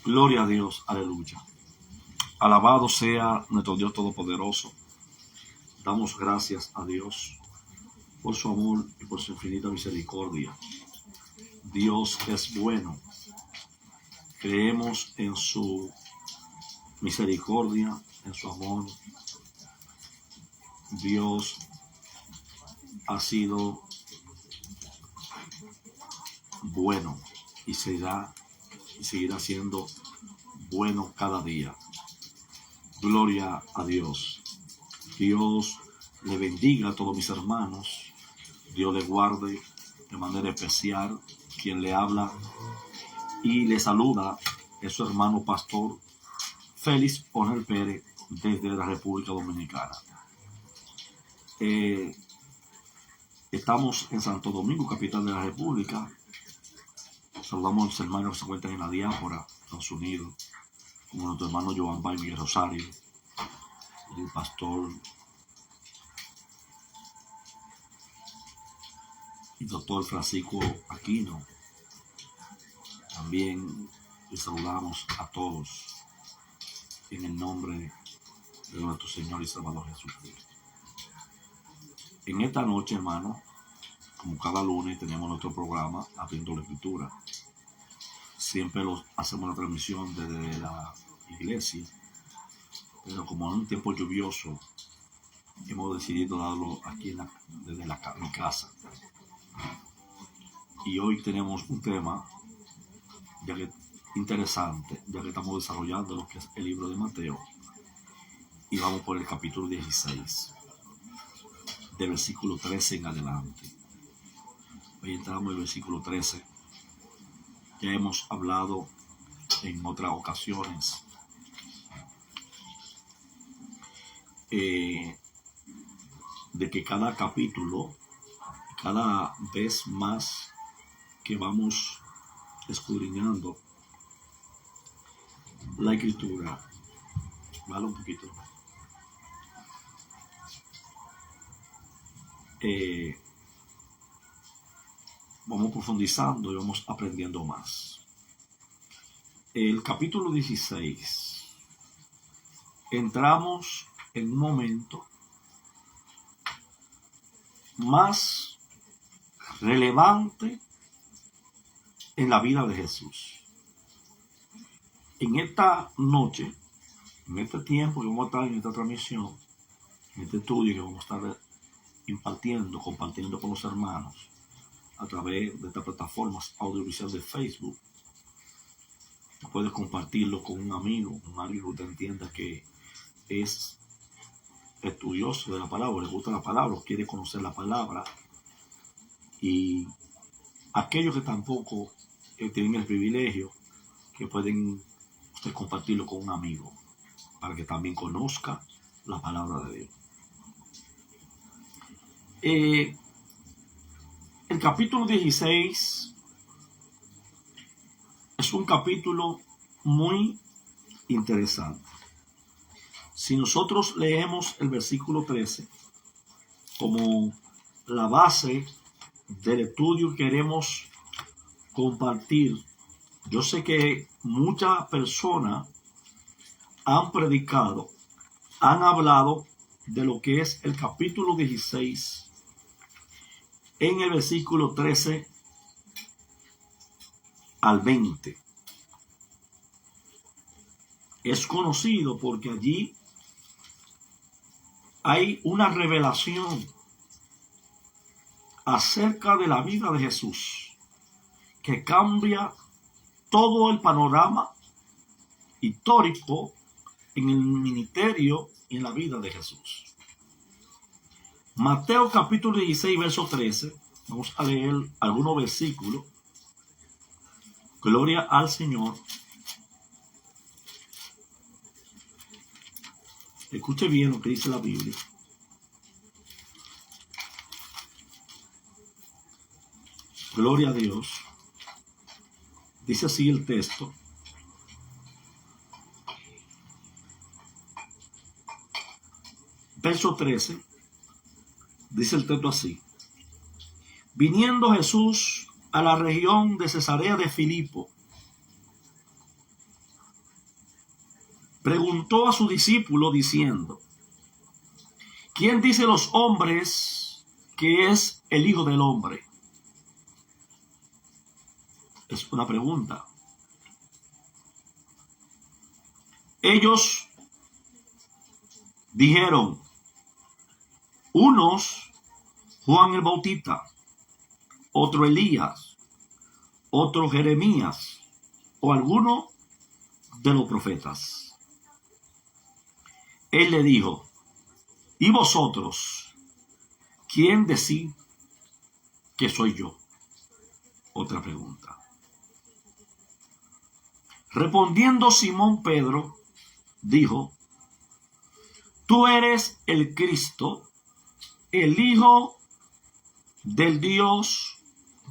Gloria a Dios, aleluya. Alabado sea nuestro Dios Todopoderoso. Damos gracias a Dios por su amor y por su infinita misericordia. Dios es bueno. Creemos en su misericordia, en su amor. Dios ha sido bueno y seguirá siendo bueno cada día. Gloria a Dios. Dios le bendiga a todos mis hermanos. Dios le guarde de manera especial. Quien le habla y le saluda es su hermano pastor Félix Onel Pérez desde la República Dominicana. Estamos en Santo Domingo, capital de la República. Saludamos a los hermanos que se encuentran en la diáspora, Estados Unidos, como nuestro hermano Joan Bay Miguel Rosario, el pastor y doctor Francisco Aquino. También les saludamos a todos en el nombre de nuestro Señor y Salvador Jesucristo. En esta noche, hermano, como cada lunes, tenemos nuestro programa Abriendo la Escritura. Siempre hacemos la transmisión desde la iglesia, pero como en un tiempo lluvioso, hemos decidido darlo aquí desde mi casa. Y hoy tenemos un tema interesante, ya que estamos desarrollando lo que es el libro de Mateo. Y vamos por el capítulo 16, del versículo 13 en adelante. Hoy entramos en el versículo 13. Ya hemos hablado en otras ocasiones de que cada capítulo, cada vez más que vamos escudriñando la escritura, vale un poquito, vamos profundizando y vamos aprendiendo más. El capítulo 16, entramos en un momento más relevante en la vida de Jesús. En esta noche, en este tiempo que vamos a estar en esta transmisión, en este estudio que vamos a estar compartiendo con los hermanos a través de estas plataformas audiovisuales de Facebook, puedes compartirlo con un amigo, con alguien que usted entienda que es estudioso de la palabra, le gusta la palabra, quiere conocer la palabra, y aquellos que tampoco tienen el privilegio, que pueden usted compartirlo con un amigo para que también conozca la palabra de Dios. El capítulo 16 es un capítulo muy interesante. Si nosotros leemos el versículo 13 como la base del estudio que queremos compartir, yo sé que muchas personas han predicado, han hablado de lo que es el capítulo 16 en el versículo 13 al 20. Es conocido porque allí hay una revelación acerca de la vida de Jesús que cambia todo el panorama histórico en el ministerio y en la vida de Jesús. Mateo capítulo 16, verso 13. Vamos a leer algunos versículos. Gloria al Señor. Escuche bien lo que dice la Biblia. Gloria a Dios. Dice así el texto. Verso 13. Dice el texto así: viniendo Jesús a la región de Cesarea de Filipo, preguntó a su discípulo diciendo: ¿quién dice los hombres que es el Hijo del Hombre? Es una pregunta. Ellos dijeron: unos Juan el Bautista, otro Elías, otro Jeremías o alguno de los profetas. Él le dijo: ¿y vosotros quién decís que soy yo? Otra pregunta. Respondiendo Simón Pedro, dijo: tú eres el Cristo, el Hijo del Dios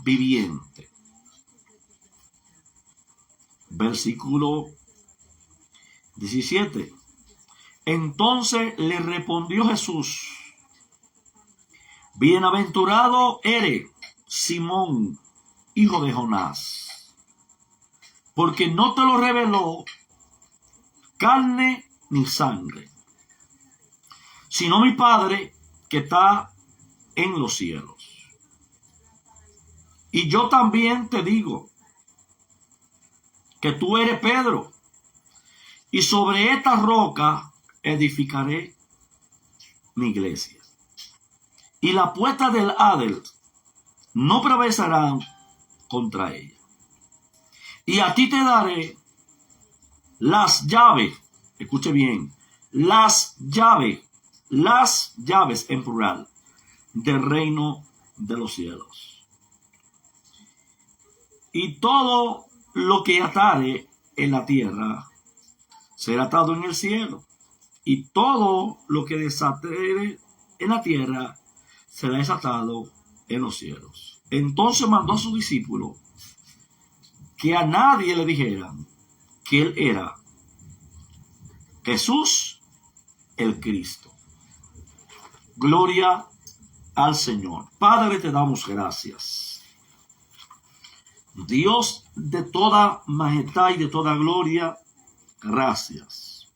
viviente. Versículo 17. Entonces le respondió Jesús: bienaventurado eres, Simón, hijo de Jonás, porque no te lo reveló carne ni sangre, sino mi Padre que está en los cielos. Y yo también te digo que tú eres Pedro, y sobre esta roca edificaré mi iglesia. Y la puerta del Hades no prevalecerán contra ella. Y a ti te daré las llaves, escuche bien, las llaves en plural, del reino de los cielos. Y todo lo que atare en la tierra será atado en el cielo, y todo lo que desatere en la tierra será desatado en los cielos. Entonces mandó a sus discípulos que a nadie le dijeran que él era Jesús el Cristo. Gloria al Señor. Padre, te damos gracias. Dios de toda majestad y de toda gloria, gracias.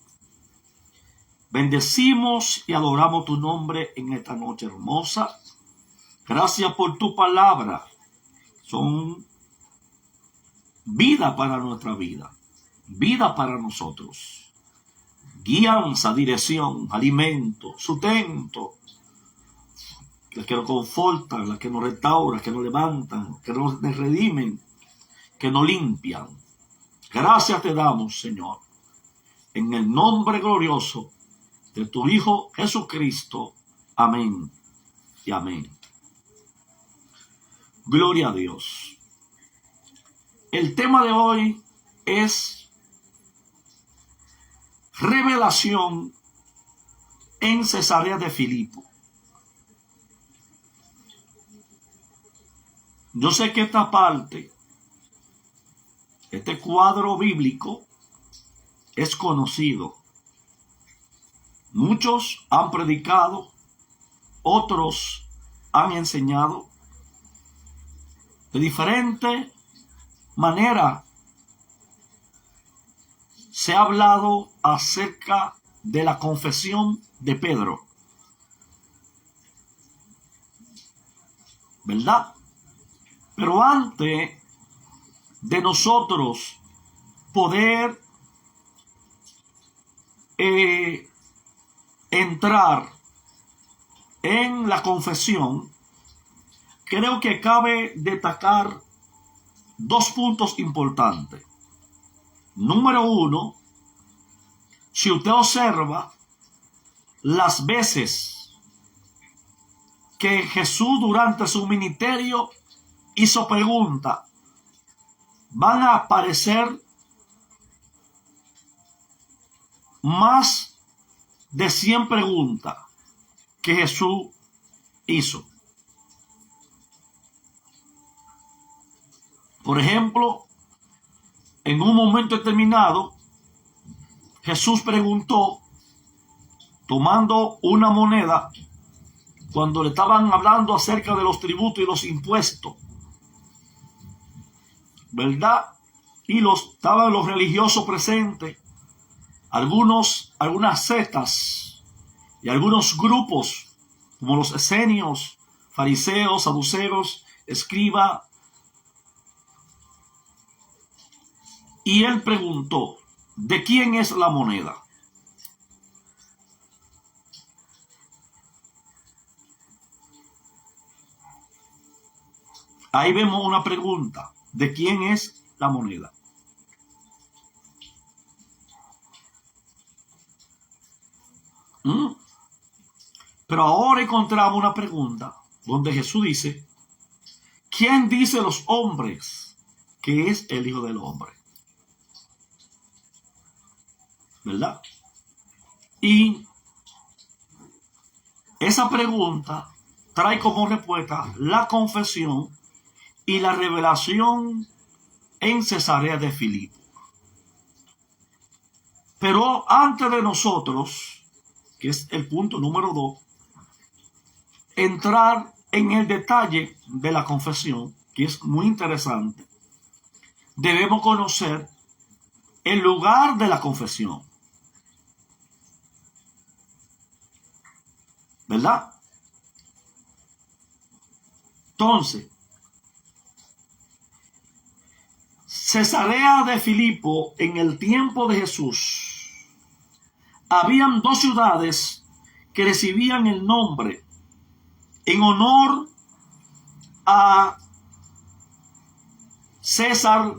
Bendecimos y adoramos tu nombre en esta noche hermosa. Gracias por tu palabra. Son vida para nuestra vida, vida para nosotros. Guianza, dirección, alimento, sustento. Las que nos confortan, las que nos restauran, que nos levantan, que nos redimen, que nos limpian. Gracias te damos, Señor, en el nombre glorioso de tu Hijo Jesucristo. Amén y amén. Gloria a Dios. El tema de hoy es revelación en Cesarea de Filipo. Yo sé que esta parte, este cuadro bíblico, es conocido. Muchos han predicado, otros han enseñado de diferente manera. Se ha hablado acerca de la confesión de Pedro, ¿verdad? Pero antes de nosotros poder entrar en la confesión, creo que cabe destacar dos puntos importantes. Número uno, si usted observa las veces que Jesús durante su ministerio hizo preguntas, van a aparecer más de 100 preguntas que Jesús hizo. Por ejemplo, en un momento determinado, Jesús preguntó, tomando una moneda, cuando le estaban hablando acerca de los tributos y los impuestos, ¿verdad? Y estaban los religiosos presentes, algunas sectas y algunos grupos, como los esenios, fariseos, saduceos, escriba. Y él preguntó, ¿de quién es la moneda? Ahí vemos una pregunta, ¿de quién es la moneda? Pero ahora encontramos una pregunta donde Jesús dice, ¿quién dice los hombres que es el Hijo del Hombre? ¿Verdad? Y esa pregunta trae como respuesta la confesión y la revelación en Cesarea de Filipo. Pero antes de nosotros, que es el punto número 2, entrar en el detalle de la confesión, que es muy interesante, debemos conocer el lugar de la confesión. ¿Verdad? Entonces, Cesarea de Filipo, en el tiempo de Jesús, habían 2 ciudades que recibían el nombre en honor a César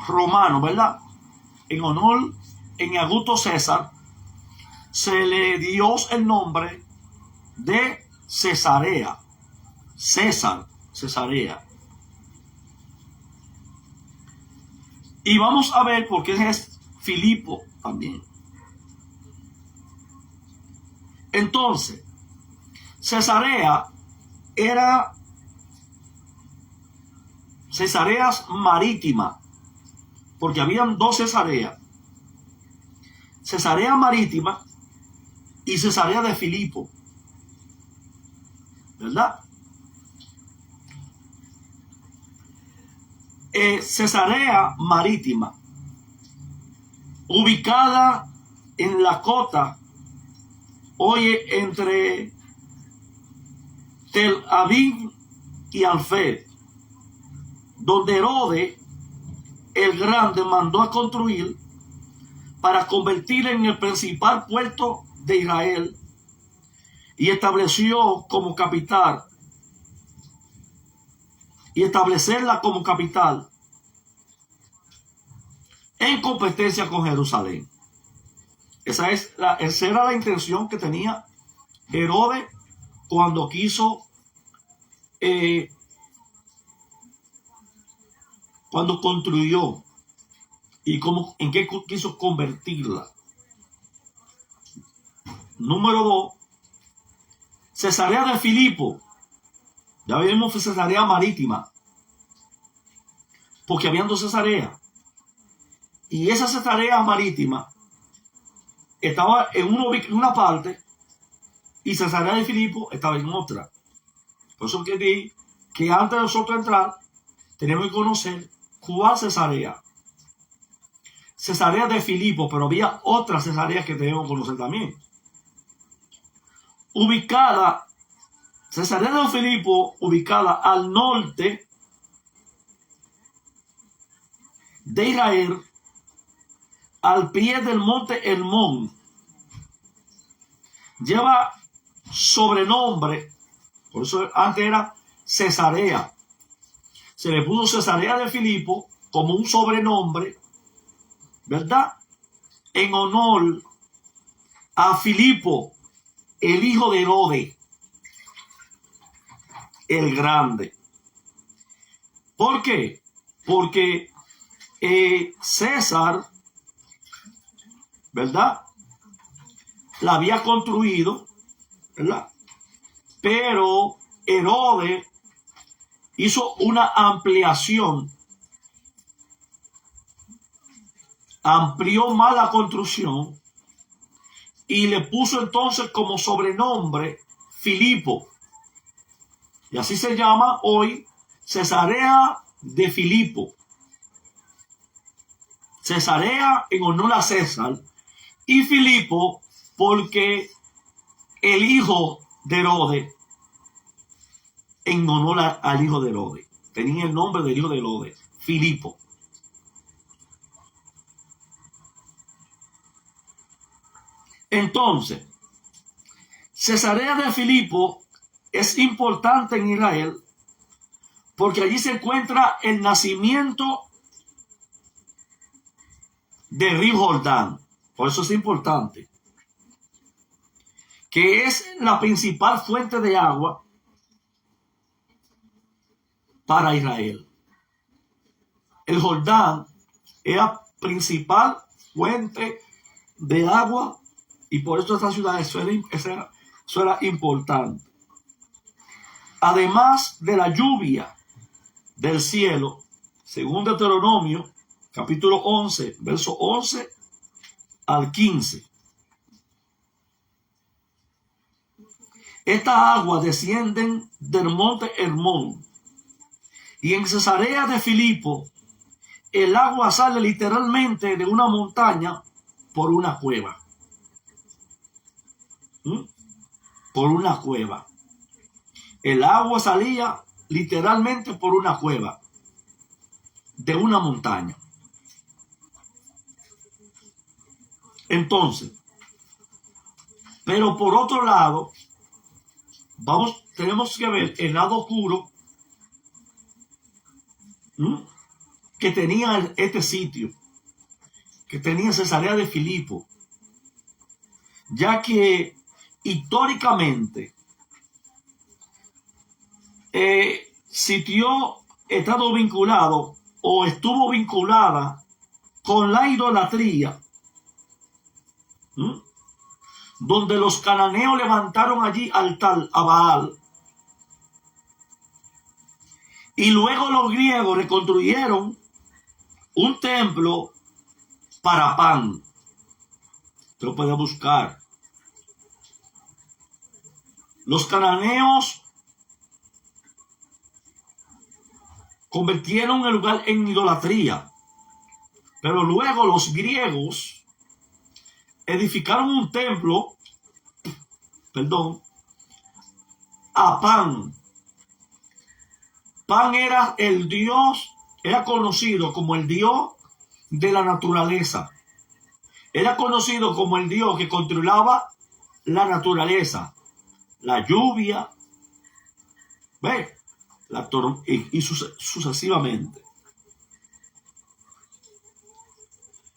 romano, ¿verdad? En Augusto César se le dio el nombre de Cesarea. Cesarea. Y vamos a ver por qué es Filipo también. Entonces, Cesarea era Cesareas marítima, porque habían 2 Cesareas. Cesarea marítima y Cesarea de Filipo. ¿Verdad? Cesarea marítima, ubicada en la costa, oye, entre Tel Aviv y Alfed, donde Herodes el Grande mandó a construir para convertirla en el principal puerto de Israel y estableció como capital y establecerla como capital en competencia con Jerusalén. Esa era la intención que tenía Herodes cuando quiso, cuando construyó y en qué quiso convertirla. Número 2, Cesarea de Filipo. Ya vimos Cesarea marítima, porque habían 2 Cesareas. Y esa Cesarea marítima estaba en una parte y Cesarea de Filipo estaba en otra. Por eso que di que antes de nosotros entrar, tenemos que conocer cuál Cesarea. Cesarea de Filipo, pero había otras Cesareas que debemos conocer también. Cesarea de Filipo, ubicada al norte de Israel, al pie del monte Hermón. Lleva sobrenombre, por eso antes era Cesarea. Se le puso Cesarea de Filipo como un sobrenombre, ¿verdad? En honor a Filipo, el hijo de Herodes el Grande. ¿Por qué? Porque César, ¿verdad?, la había construido, ¿verdad? Pero Herodes hizo una ampliación, amplió más la construcción y le puso entonces como sobrenombre Filipo. Y así se llama hoy Cesarea de Filipo. Cesarea en honor a César y Filipo porque el hijo de Herodes en honor al hijo de Herodes. Tenía el nombre del hijo de Herodes, Filipo. Entonces, Cesarea de Filipo es importante en Israel porque allí se encuentra el nacimiento del río Jordán. Por eso es importante. Que es la principal fuente de agua para Israel. El Jordán es la principal fuente de agua y por eso esta ciudad eso era importante. Además de la lluvia del cielo, según Deuteronomio, capítulo 11, verso 11 al 15. Estas aguas descienden del monte Hermón. Y en Cesarea de Filipo, el agua sale literalmente de una montaña por una cueva. Por una cueva. El agua salía literalmente por una cueva de una montaña. Entonces, pero por otro lado, tenemos que ver el lado oscuro que tenía este sitio, que tenía Cesarea de Filipo, ya que históricamente sitio estado vinculado o estuvo vinculada con la idolatría, donde los cananeos levantaron allí altar a Baal. Y luego los griegos reconstruyeron un templo para Pan. Usted lo puede buscar. Los cananeos convirtieron el lugar en idolatría. Pero luego los griegos edificaron un templo, a Pan. Pan era el dios, era conocido como el dios de la naturaleza. Era conocido como el dios que controlaba la naturaleza, la lluvia, y sucesivamente.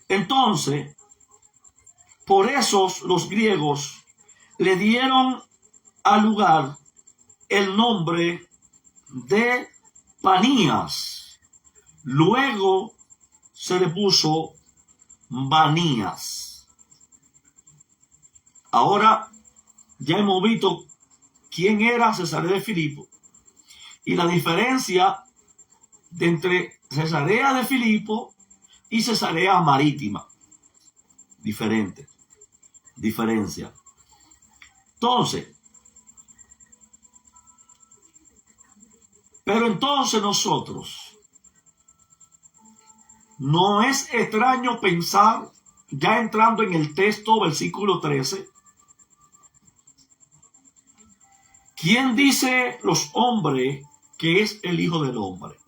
Entonces, por eso los griegos le dieron al lugar el nombre de Panías. Luego se le puso Banías. Ahora ya hemos visto quién era Cesarea de Filipo y la diferencia entre Cesarea de Filipo y Cesarea Marítima. Diferencia. Entonces, pero entonces nosotros, no es extraño pensar, ya entrando en el texto, versículo 13, ¿quién dice los hombres que es el Hijo del Hombre?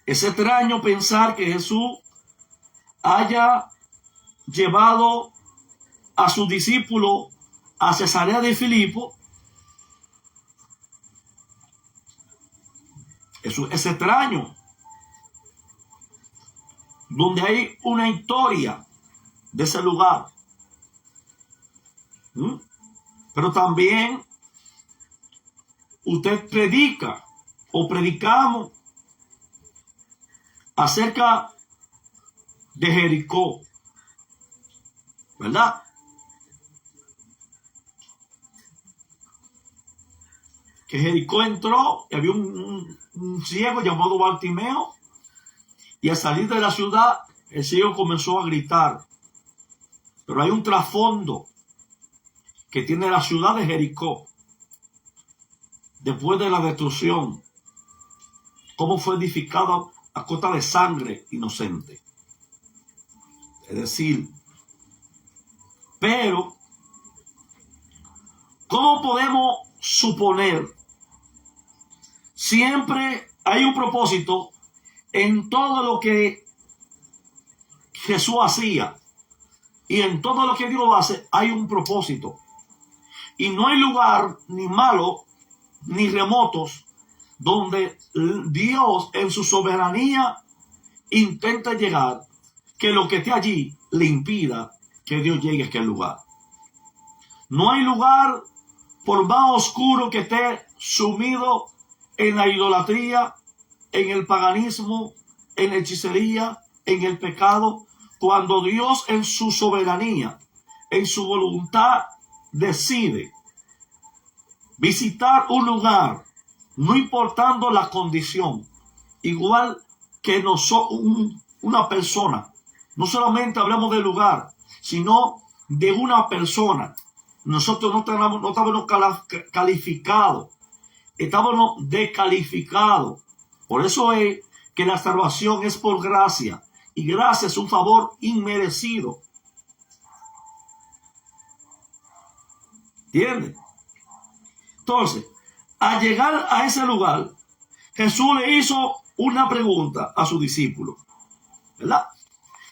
Es extraño pensar que Jesús haya llevado a sus discípulos a Cesarea de Filipo. Eso es extraño. Donde hay una historia de ese lugar. Pero también usted predica o predicamos acerca de Jericó, ¿verdad? Que Jericó entró y había un ciego llamado Bartimeo, y al salir de la ciudad el ciego comenzó a gritar. Pero hay un trasfondo que tiene la ciudad de Jericó después de la destrucción, cómo fue edificada a costa de sangre inocente. Es decir, pero, ¿cómo podemos suponer? Siempre hay un propósito en todo lo que Jesús hacía. Y en todo lo que Dios hace hay un propósito. Y no hay lugar ni malo ni remotos donde Dios en su soberanía intenta llegar, que lo que esté allí le impida que Dios llegue a aquel lugar. No hay lugar, por más oscuro que esté, sumido en la idolatría, en el paganismo, en la hechicería, en el pecado, cuando Dios en su soberanía, en su voluntad, decide visitar un lugar, no importando la condición, igual que una persona. No solamente hablamos del lugar, sino de una persona. Nosotros no estábamos calificados, estábamos descalificados. Por eso es que la salvación es por gracia, y gracia es un favor inmerecido. ¿Entiendes? Entonces, al llegar a ese lugar, Jesús le hizo una pregunta a sus discípulos, ¿verdad?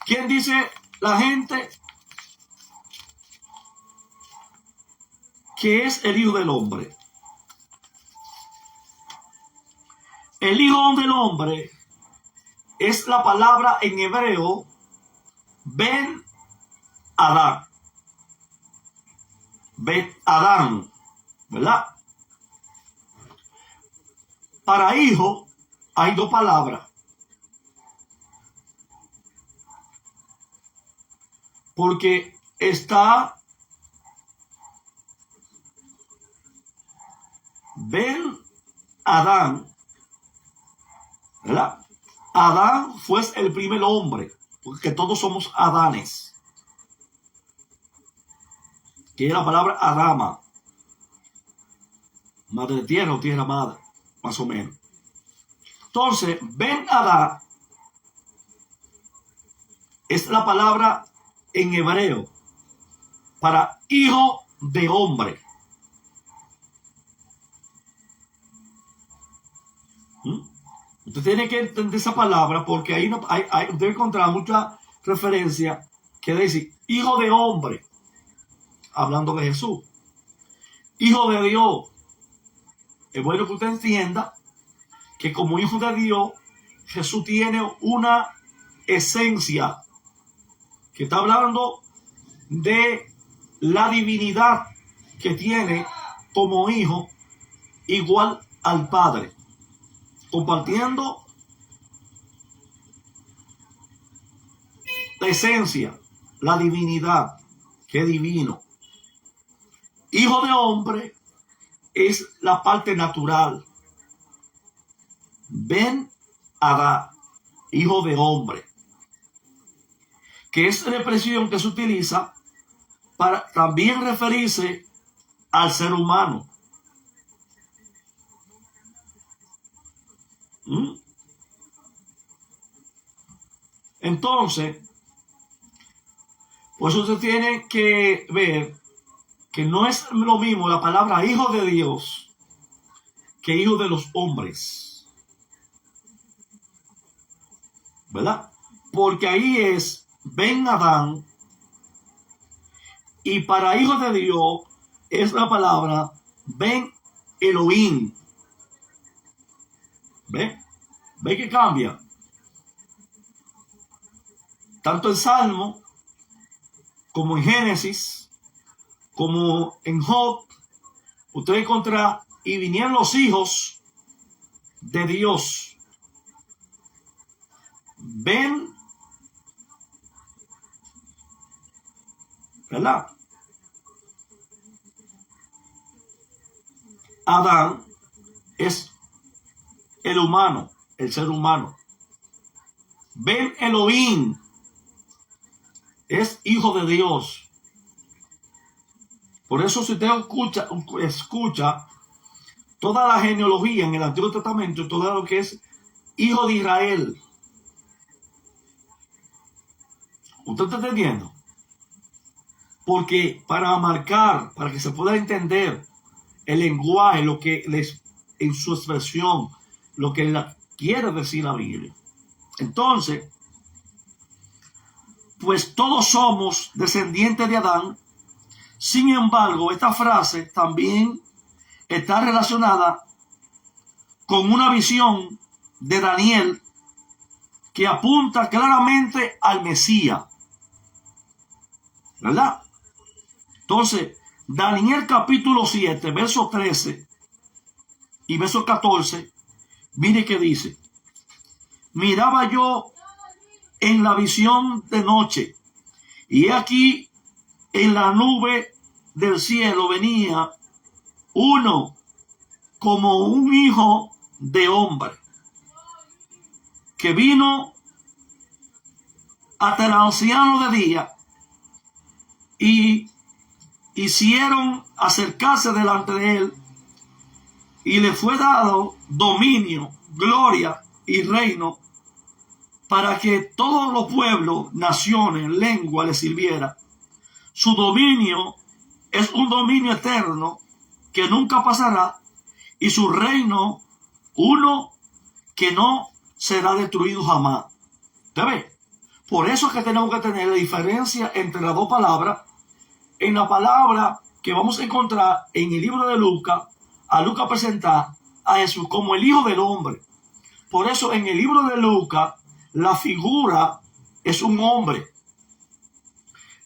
¿Quién dice la gente que es el Hijo del Hombre? El Hijo del Hombre es la palabra en hebreo Ben Adán. Ben Adán, ¿verdad? Para hijo hay dos palabras. Porque está Ben Adán, ¿verdad? Adán fue el primer hombre, porque todos somos Adanes, que es la palabra Adama, madre de tierra o tierra madre, más o menos. Entonces, Ben Adán es la palabra en hebreo para hijo de hombre. Usted tiene que entender esa palabra, porque ahí usted encontrará mucha referencia que dice hijo de hombre, hablando de Jesús, hijo de Dios. Es bueno que usted entienda que como hijo de Dios, Jesús tiene una esencia que está hablando de la divinidad que tiene como hijo, igual al Padre, compartiendo la esencia, la divinidad, que es divino. Hijo de hombre es la parte natural. Ben Adán, hijo de hombre, que es la expresión que se utiliza para también referirse al ser humano. Entonces, pues usted tiene que ver que no es lo mismo la palabra hijo de Dios que hijo de los hombres, ¿verdad? Porque ahí es Ben Adán, y para hijo de Dios es la palabra Ben Elohim. ¿Ve? ¿Ve que cambia? Tanto en Salmo, como en Génesis, como en Job, usted encontrará, y vinieron los hijos de Dios. Ben, ¿verdad? Adán es el humano, el ser humano. Ben Elohim es hijo de Dios. Por eso si usted escucha toda la genealogía en el Antiguo Testamento, todo lo que es hijo de Israel, ¿Usted está entendiendo? Porque para marcar, para que se pueda entender el lenguaje, lo que les, en su expresión, lo que quiere decir la Biblia. Entonces, pues todos somos descendientes de Adán. Sin embargo, esta frase también está relacionada con una visión de Daniel que apunta claramente al Mesías, ¿verdad? Entonces, Daniel capítulo 7, verso 13 y verso 14, mire que dice: miraba yo en la visión de noche, y he aquí en la nube del cielo venía uno como un hijo de hombre, que vino hasta el anciano de día, y hicieron acercarse delante de él, y le fue dado dominio, gloria y reino, para que todos los pueblos, naciones, lenguas le sirviera. Su dominio es un dominio eterno que nunca pasará, y su reino uno que no será destruido jamás. ¿Usted ve? Por eso es que tenemos que tener la diferencia entre las dos palabras. En la palabra que vamos a encontrar en el libro de Lucas, a Lucas presenta a Jesús como el Hijo del Hombre. Por eso en el libro de Lucas la figura es un hombre.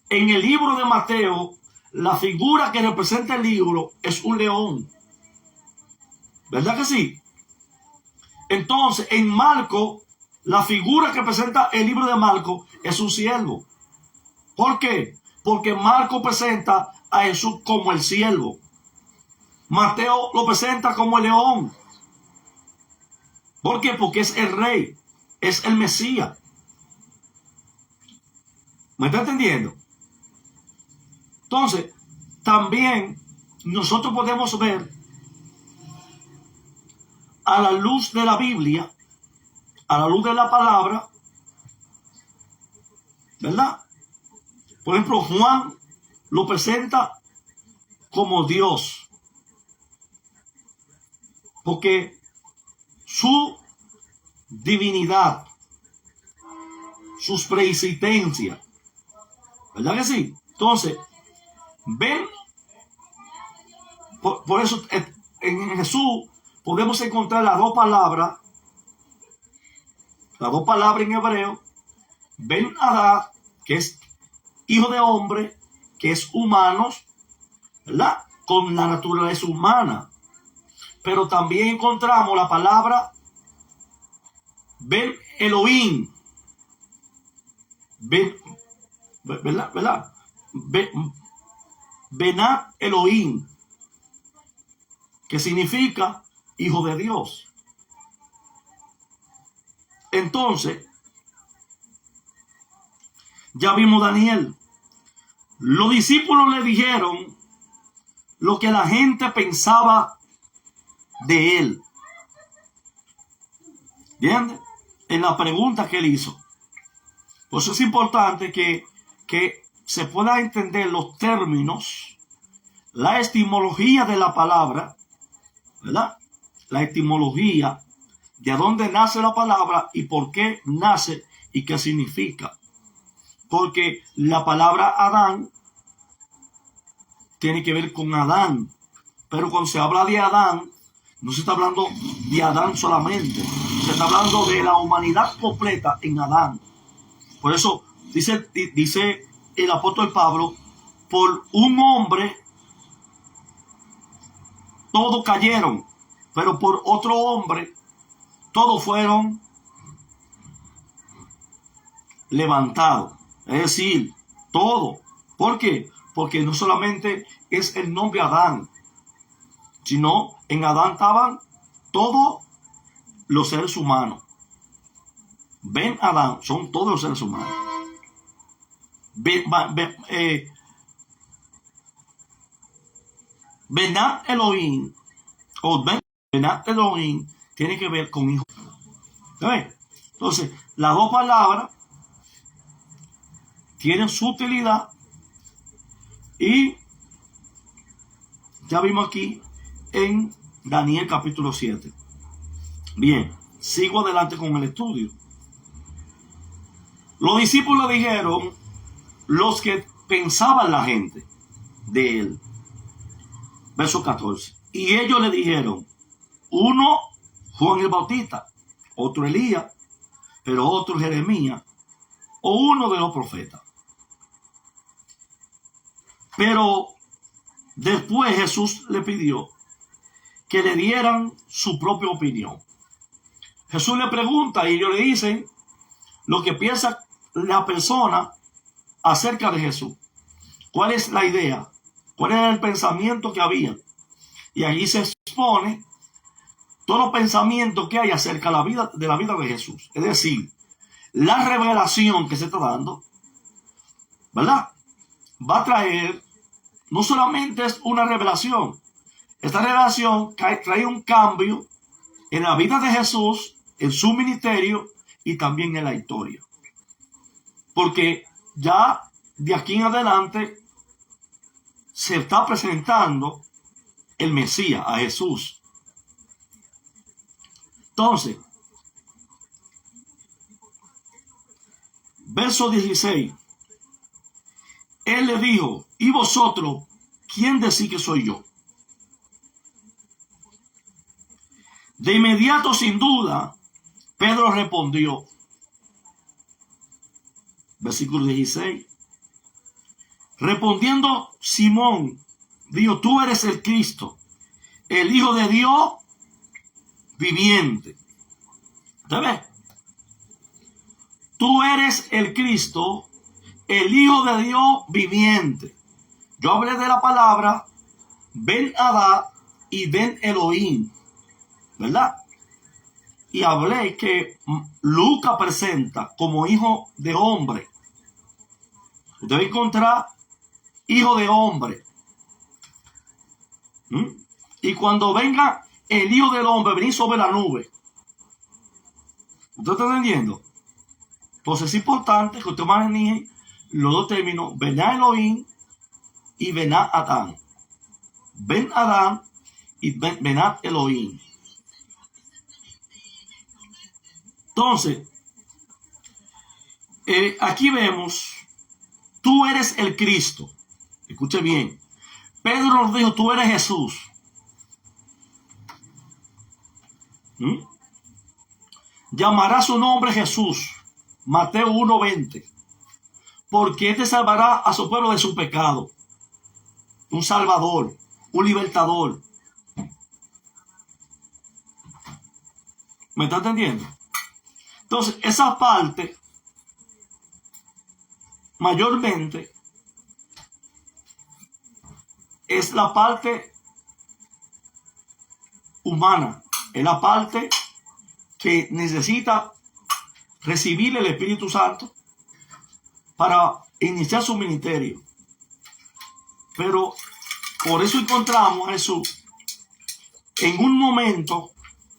En el libro de Mateo la figura que representa el libro es un león. ¿Verdad que sí? Entonces en Marcos la figura que presenta el libro de Marcos es un siervo. ¿Por qué? Porque Marcos presenta a Jesús como el siervo. Mateo lo presenta como el león. ¿Por qué? Porque es el rey, es el Mesías. ¿Me está entendiendo? Entonces, también nosotros podemos ver a la luz de la Biblia, a la luz de la palabra, ¿verdad? Por ejemplo, Juan lo presenta como Dios, porque su divinidad, sus preexistencias, ¿verdad que sí? Entonces, ven, por eso en Jesús podemos encontrar las dos palabras en hebreo: Ben Adá, que es hijo de hombre, que es humano, ¿verdad? Con la naturaleza humana. Pero también encontramos la palabra Ben Elohim, ¿verdad? Benat Elohim, que significa hijo de Dios. Entonces, ya vimos Daniel. Los discípulos le dijeron lo que la gente pensaba de él. ¿Entiendes? En la pregunta que él hizo. Por eso es importante que se pueda entender los términos, la etimología de la palabra, ¿verdad? La etimología de dónde nace la palabra y por qué nace y qué significa. Porque la palabra Adán tiene que ver con Adán. Pero cuando se habla de Adán, no se está hablando de Adán solamente. Se está hablando de la humanidad completa en Adán. Por eso dice el apóstol Pablo: por un hombre todos cayeron, pero por otro hombre todos fueron levantados. Es decir, todo. ¿Por qué? Porque no solamente es el nombre Adán, sino en Adán estaban todos los seres humanos. Ben Adán son todos los seres humanos. Benat Elohim o Benat Elohim tiene que ver con hijo. ¿Ves? Entonces, las dos palabras tienen su utilidad. Y ya vimos aquí en Daniel capítulo 7. Bien, sigo adelante con el estudio. Los discípulos dijeron, los que pensaban la gente de él. Verso 14. Y ellos le dijeron, uno Juan el Bautista, otro Elías, pero otro Jeremías, o uno de los profetas. Pero después Jesús le pidió que le dieran su propia opinión. Jesús le pregunta y ellos le dicen lo que piensa la persona acerca de Jesús. ¿Cuál es la idea? ¿Cuál era el pensamiento que había? Y allí se expone todo los pensamientos que hay acerca de la vida de Jesús. Es decir, la revelación que se está dando, ¿verdad? Va a traer, no solamente es una revelación, esta revelación trae un cambio en la vida de Jesús, en su ministerio y también en la historia. Porque ya de aquí en adelante se está presentando el Mesías, a Jesús. Entonces, verso 16. Él le dijo, ¿y vosotros quién decís que soy yo? De inmediato, sin duda, Pedro respondió. Versículo 16. Respondiendo Simón, dijo, tú eres el Cristo, el Hijo de Dios viviente. ¿Usted ve? Tú eres el Cristo, el Hijo de Dios viviente. Yo hablé de la palabra Ben Adá y Ben Elohim, ¿verdad? Y hablé que Lucas presenta como hijo de hombre. Usted va a encontrar hijo de hombre. Y cuando venga el Hijo del Hombre, venir sobre la nube. ¿Usted está entendiendo? Entonces es importante que usted maneje los dos términos, Bená Elohim y Bená Adán. Ben Adán y Bená Elohim. Entonces, aquí vemos, tú eres el Cristo. Escuche bien. Pedro nos dijo, tú eres Jesús. Llamará su nombre Jesús. Mateo 1:20. Porque éste salvará a su pueblo de su pecado. Un salvador, un libertador. ¿Me está entendiendo? Entonces, esa parte, mayormente, es la parte humana. Es la parte que necesita recibir el Espíritu Santo para iniciar su ministerio. Pero por eso encontramos a Jesús en un momento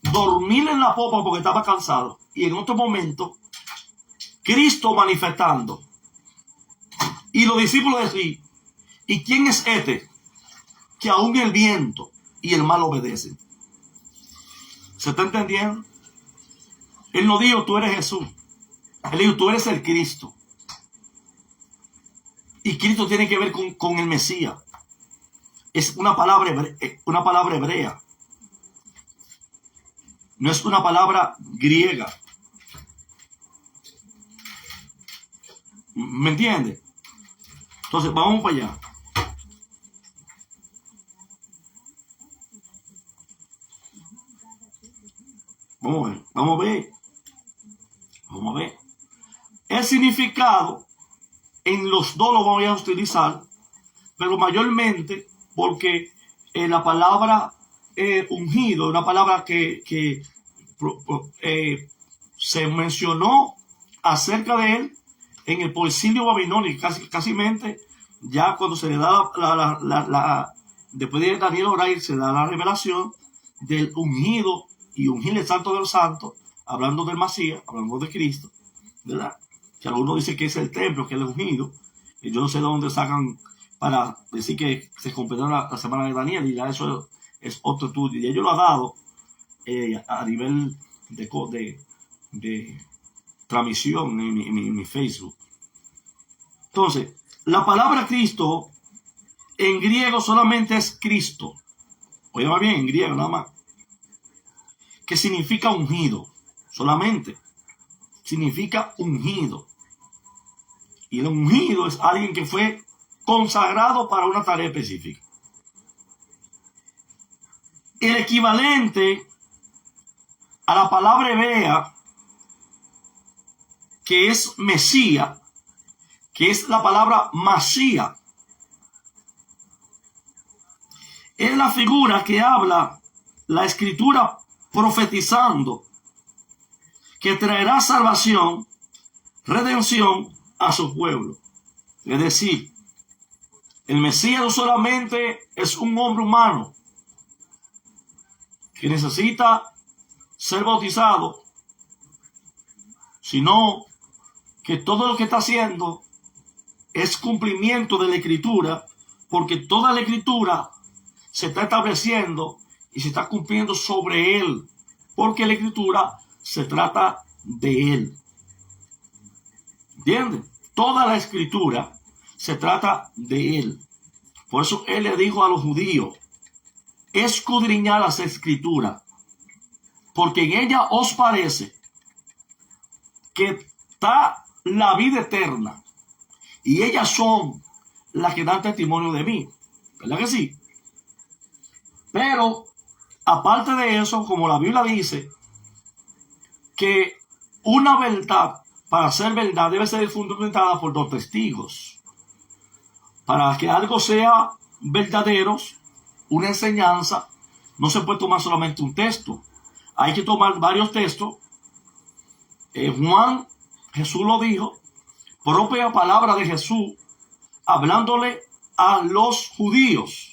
dormir en la popa porque estaba cansado, y en otro momento Cristo manifestando, y los discípulos decían, ¿y quién es este que aún el viento y el mar obedecen? ¿Se está entendiendo? Él no dijo, tú eres Jesús. Él dijo, tú eres el Cristo. Y Cristo tiene que ver con el Mesías. Es una palabra hebrea. No es una palabra griega. ¿Me entiende? Entonces, vamos para allá. Vamos a ver. El significado en los dos lo voy a utilizar, pero mayormente porque la palabra ungido, una palabra que se mencionó acerca de él en el exilio babilónico, casi ya cuando se le da después de Daniel orar, se da la revelación del ungido y ungir el santo de los santos, hablando del Mesías, hablando de Cristo, ¿verdad? que algunos dicen que es el templo, que es el ungido, y yo no sé de dónde sacan para decir que se completó la semana de Daniel, y ya eso es otro estudio, y ellos lo han dado a nivel de transmisión en mi Facebook. Entonces, la palabra Cristo en griego solamente es Cristo. Oiga bien, en griego nada más. Que significa ungido. Solamente. Significa ungido. Y el ungido es alguien que fue consagrado para una tarea específica. El equivalente a la palabra hebrea, que es Mesías, que es la palabra Masía, es la figura que habla la escritura profetizando que traerá salvación, redención a su pueblo. Es decir, el Mesías no solamente es un hombre humano que necesita ser bautizado, sino que todo lo que está haciendo es cumplimiento de la escritura, porque toda la escritura se está estableciendo y se está cumpliendo sobre él, porque la escritura se trata de él. ¿Entienden? Toda la escritura se trata de él. Por eso él le dijo a los judíos: escudriñad las escrituras, porque en ella os parece que está la vida eterna, y ellas son las que dan testimonio de mí. ¿Verdad que sí? Pero, aparte de eso, como la Biblia dice, que una verdad, para ser verdad, debe ser fundamentada por 2 testigos. Para que algo sea verdadero, una enseñanza, no se puede tomar solamente un texto. Hay que tomar varios textos. Juan, Jesús lo dijo, propia palabra de Jesús, hablándole a los judíos,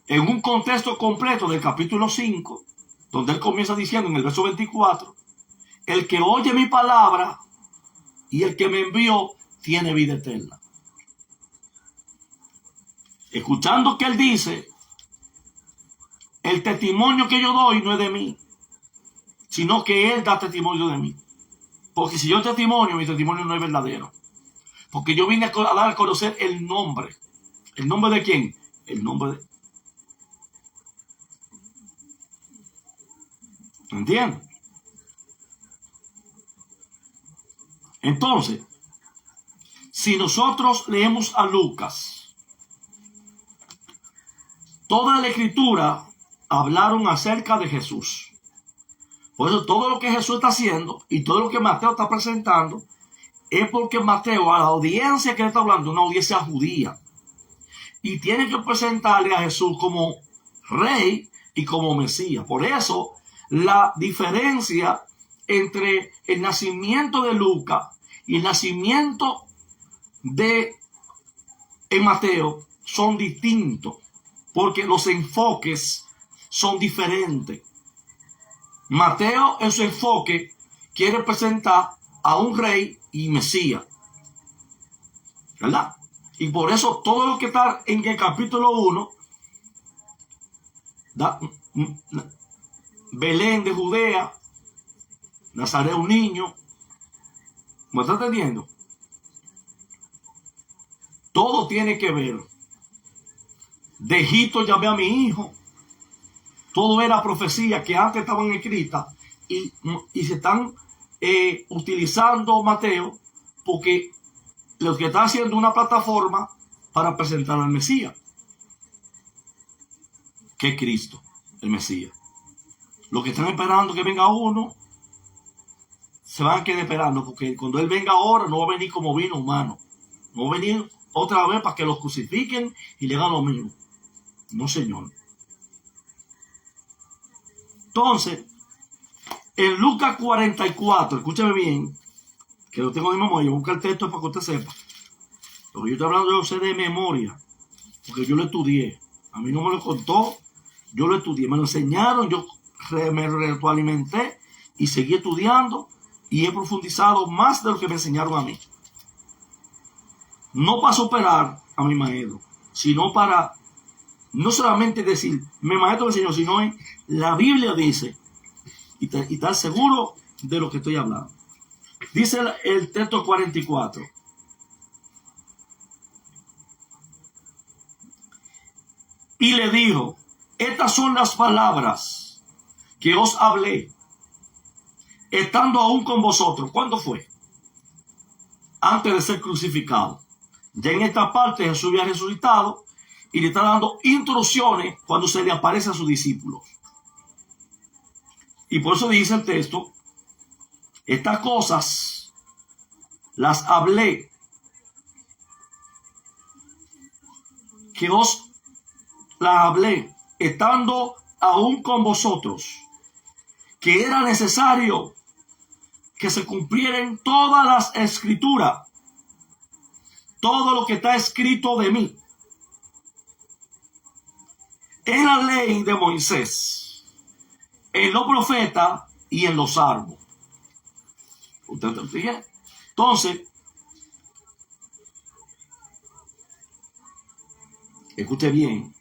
en un contexto completo del capítulo 5, donde él comienza diciendo en el verso 24, el que oye mi palabra y el que me envió tiene vida eterna. Escuchando que él dice, el testimonio que yo doy no es de mí, sino que él da testimonio de mí. Porque si yo testimonio, mi testimonio no es verdadero. Porque yo vine a dar a conocer el nombre. ¿El nombre de quién? El nombre de... ¿Entienden? Entonces, si nosotros leemos a Lucas, toda la escritura hablaron acerca de Jesús. Por eso todo lo que Jesús está haciendo y todo lo que Mateo está presentando es porque Mateo, a la audiencia que le está hablando, una audiencia judía, y tiene que presentarle a Jesús como rey y como Mesías. Por eso la diferencia entre el nacimiento de Lucas y el nacimiento de Mateo son distintos, porque los enfoques son diferentes. Mateo, en su enfoque, quiere presentar a un rey y Mesías, ¿verdad? Y por eso todo lo que está en el capítulo 1, Belén de Judea, Nazaret un niño, ¿me está entendiendo? Todo tiene que ver. De Egipto llamé a mi hijo. Todo era profecía que antes estaban escritas y se están utilizando Mateo porque lo que está haciendo una plataforma para presentar al Mesías, que es Cristo, el Mesías. Los que están esperando que venga uno se van a quedar esperando, porque cuando él venga ahora no va a venir como vino humano, no va a venir otra vez para que los crucifiquen y le hagan lo mismo. No, señor. Entonces, en Lucas 44, escúcheme bien, que lo tengo de memoria, busca el texto para que usted sepa. Lo que yo estoy hablando yo sé de memoria, porque yo lo estudié. A mí no me lo contó, yo lo estudié, me lo enseñaron, yo me retroalimenté y seguí estudiando y he profundizado más de lo que me enseñaron a mí. No para superar a mi maestro, sino para no solamente decir, mi maestro me enseñó, sino en la Biblia dice, y estar seguro de lo que estoy hablando. Dice el texto 44. Y le dijo, estas son las palabras que os hablé, estando aún con vosotros. ¿Cuándo fue? Antes de ser crucificado. Ya en esta parte Jesús había resucitado y le está dando instrucciones cuando se le aparece a sus discípulos. Y por eso dice el texto, estas cosas las hablé, que os las hablé, estando aún con vosotros, que era necesario que se cumplieran todas las escrituras, todo lo que está escrito de mí, en la ley de Moisés, en los profetas y en los salmos. ¿Usted te fija? Entonces, escuche bien,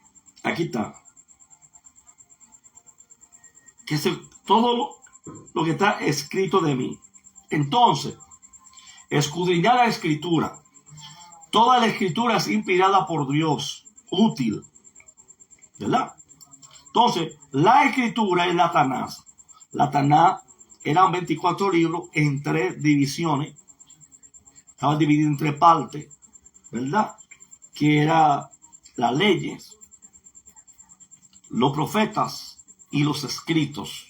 aquí está. Que todo lo que está escrito de mí. Entonces, escudriñar la escritura. Toda la escritura es inspirada por Dios, útil, ¿verdad? Entonces, la escritura es la Tanaj. La Tanaj eran 24 libros en 3 divisiones. Estaba dividido en 3 partes, ¿verdad? Que eran las leyes, los profetas y los escritos.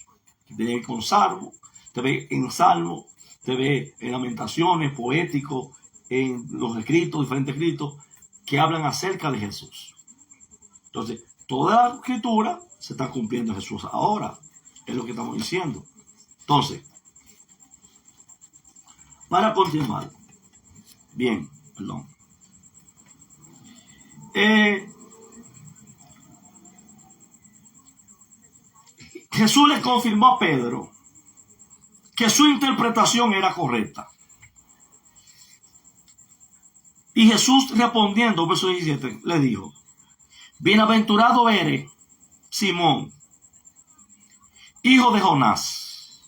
Te ve con Salmo, te ve en Salmo, te ve en Lamentaciones, poéticos, en los escritos, diferentes escritos que hablan acerca de Jesús. Entonces, toda la escritura se está cumpliendo en Jesús ahora. Es lo que estamos diciendo. Entonces, para continuar. Bien, perdón. Jesús le confirmó a Pedro que su interpretación era correcta. Y Jesús respondiendo, verso 17, le dijo, bienaventurado eres, Simón, hijo de Jonás,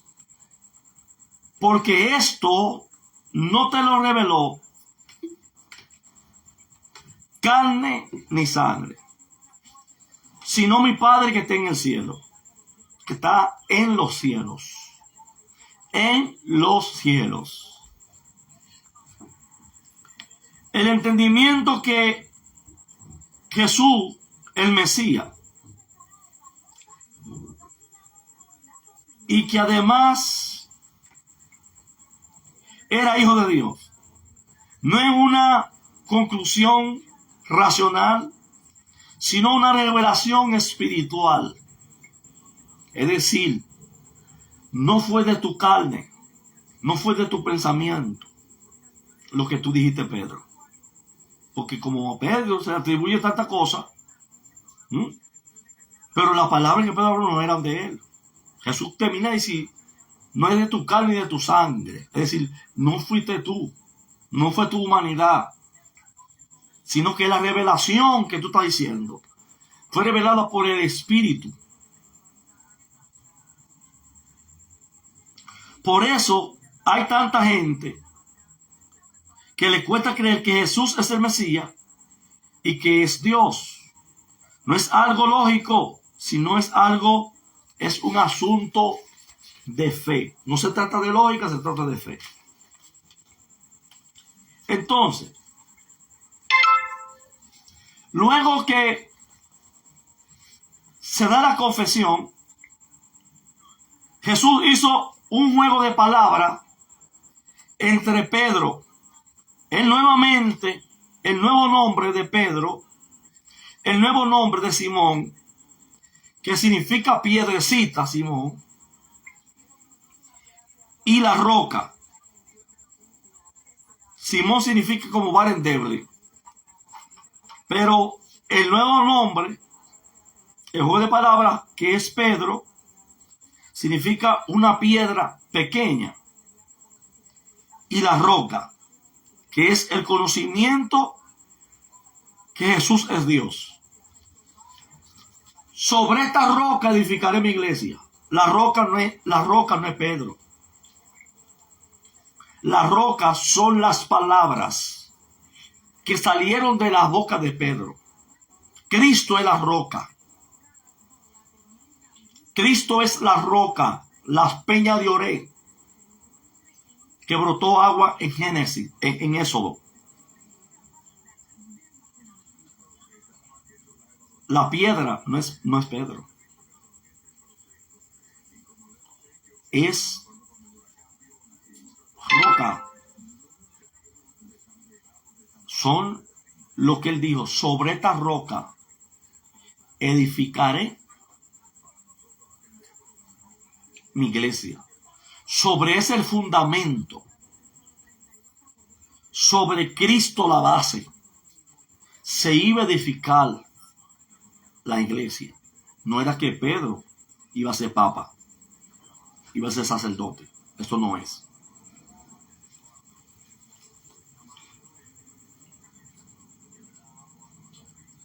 porque esto no te lo reveló carne ni sangre, sino mi Padre que está en el cielo, que está en los cielos, en los cielos. El entendimiento que Jesús, el Mesías, y que además era hijo de Dios, no es una conclusión racional, sino una revelación espiritual. Es decir, no fue de tu carne, no fue de tu pensamiento lo que tú dijiste, Pedro. Porque como a Pedro se le atribuye tanta cosa, pero las palabras que Pedro habló no eran de él. Jesús termina de decir, no es de tu carne ni de tu sangre. Es decir, no fuiste tú, no fue tu humanidad, sino que la revelación que tú estás diciendo fue revelada por el Espíritu. Por eso hay tanta gente que le cuesta creer que Jesús es el Mesías y que es Dios. No es algo lógico, sino es un asunto de fe. No se trata de lógica, se trata de fe. Entonces, luego que se da la confesión, Jesús hizo un juego de palabras entre Pedro. Él nuevamente, el nuevo nombre de Pedro, el nuevo nombre de Simón, que significa piedrecita, Simón, y la roca. Simón significa como bar endeble. Pero el nuevo nombre, el juego de palabras, que es Pedro, significa una piedra pequeña. y la roca, que es el conocimiento que Jesús es Dios. Sobre esta roca edificaré mi iglesia. La roca no es Pedro. La roca son las palabras que salieron de la boca de Pedro. Cristo es la roca. Cristo es la roca, las peñas de Oré, que brotó agua en Génesis, en Éxodo. La piedra no es Pedro. Es roca. Son lo que él dijo: sobre esta roca edificaré mi iglesia. Sobre ese el fundamento. Sobre Cristo la base. Se iba a edificar la iglesia. No era que Pedro iba a ser papa, iba a ser sacerdote. Esto no es.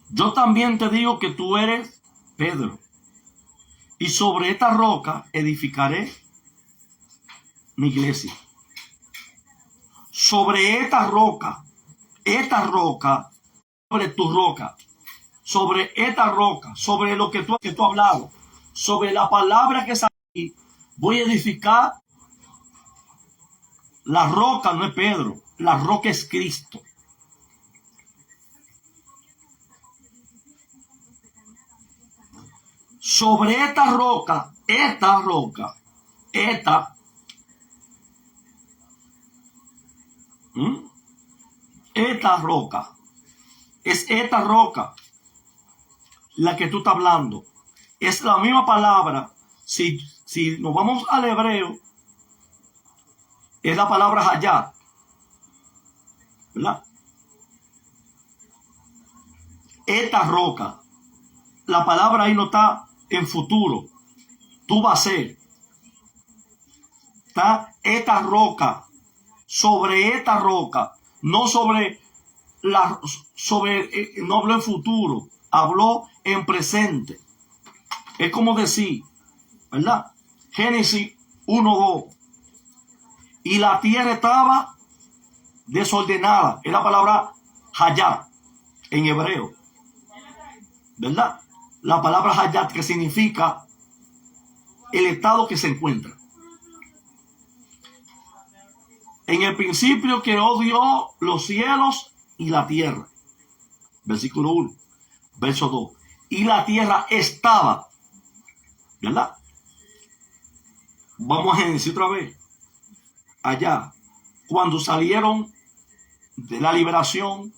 Yo también te digo que tú eres Pedro, y sobre esta roca edificaré mi iglesia. Sobre esta roca, sobre tu roca, sobre esta roca, sobre lo que tú has hablado, sobre la palabra que sale aquí, voy a edificar. La roca no es Pedro, la roca es Cristo. Sobre esta roca, esta roca es esta roca la que tú estás hablando. Es la misma palabra. Si nos vamos al hebreo, es la palabra hayat, ¿verdad? Esta roca, la palabra ahí no está en futuro. Tú vas a ser. Está esta roca. Sobre esta roca. No sobre no habló en futuro. Habló en presente. Es como decir, ¿verdad? Génesis 1:2. Y la tierra estaba desordenada. Es la palabra hayat en hebreo, ¿verdad? La palabra hayat, que significa el estado que se encuentra. En el principio creó Dios los cielos y la tierra. Versículo 1. Verso 2. Y la tierra estaba, ¿verdad? Vamos a Génesis otra vez. Allá, cuando salieron de la liberación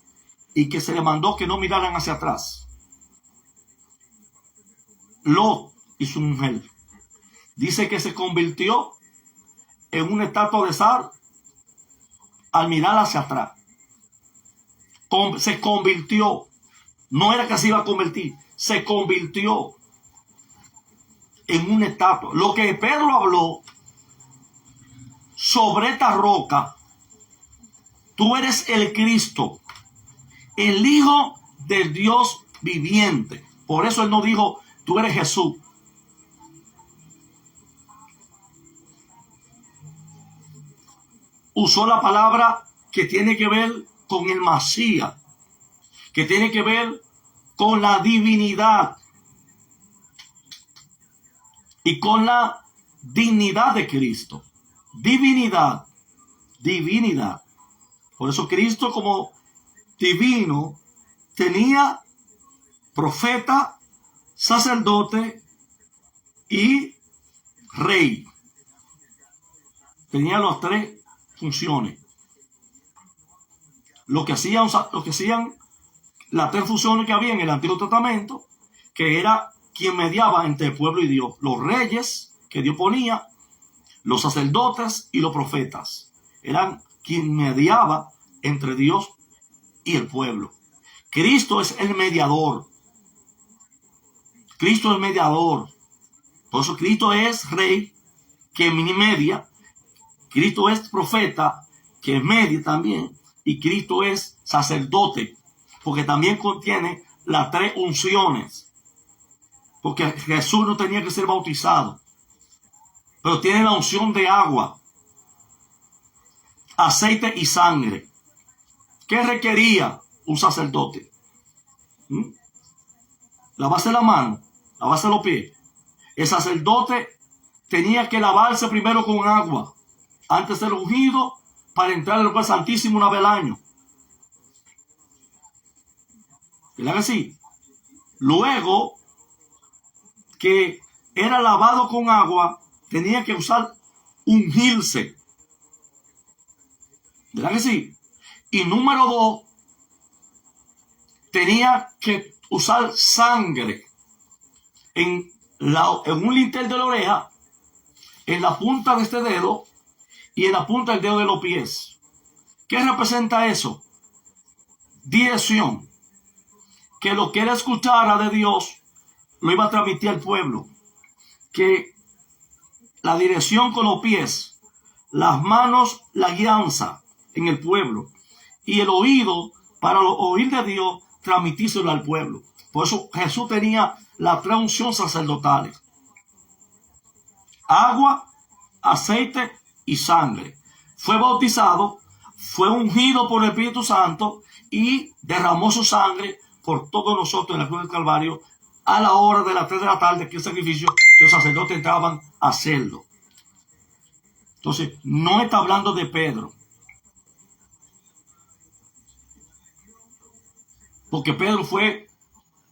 y que se le mandó que no miraran hacia atrás. Lot y su mujer. Dice que se convirtió en una estatua de sal al mirar hacia atrás. Se convirtió. No era que se iba a convertir. Se convirtió en una estatua. Lo que Pedro habló: sobre esta roca, tú eres el Cristo, el Hijo del Dios viviente. Por eso él no dijo, tú eres Jesús. Usó la palabra que tiene que ver con el Masías, que tiene que ver con la divinidad y con la dignidad de Cristo. Divinidad. Por eso Cristo, como divino, tenía profeta, sacerdote y rey. Tenía las tres funciones. Lo que hacían las tres funciones que había en el Antiguo Testamento, que era quien mediaba entre el pueblo y Dios. Los reyes que Dios ponía, los sacerdotes y los profetas. Eran quien mediaba entre Dios y el pueblo. Cristo es el mediador. Cristo es el mediador. Por eso Cristo es rey que media. Cristo es profeta que es media también, y Cristo es sacerdote, porque también contiene las 3 unciones, porque Jesús no tenía que ser bautizado, pero tiene la unción de agua, aceite y sangre. ¿Qué requería un sacerdote? Lavarse la mano, lavarse los pies. El sacerdote tenía que lavarse primero con agua antes de ser ungido para entrar al lugar santísimo una vez al año. ¿Verdad que sí? Luego que era lavado con agua, tenía que ungirse. ¿Verdad que sí? Y número 2, tenía que usar sangre en un lintel de la oreja, en la punta de este dedo y en la punta del dedo de los pies. ¿Qué representa eso? Dirección. Que lo que él escuchara de Dios lo iba a transmitir al pueblo. Que la dirección con los pies, las manos, la guianza en el pueblo, y el oído para oír de Dios, transmitírselo al pueblo. Por eso Jesús tenía las 3 unciones sacerdotales: agua, aceite y sangre. Fue bautizado, fue ungido por el Espíritu Santo y derramó su sangre por todos nosotros en la cruz del Calvario a la hora de las 3 de la tarde, que es el sacrificio que los sacerdotes entraban a hacerlo. Entonces, no está hablando de Pedro, porque Pedro fue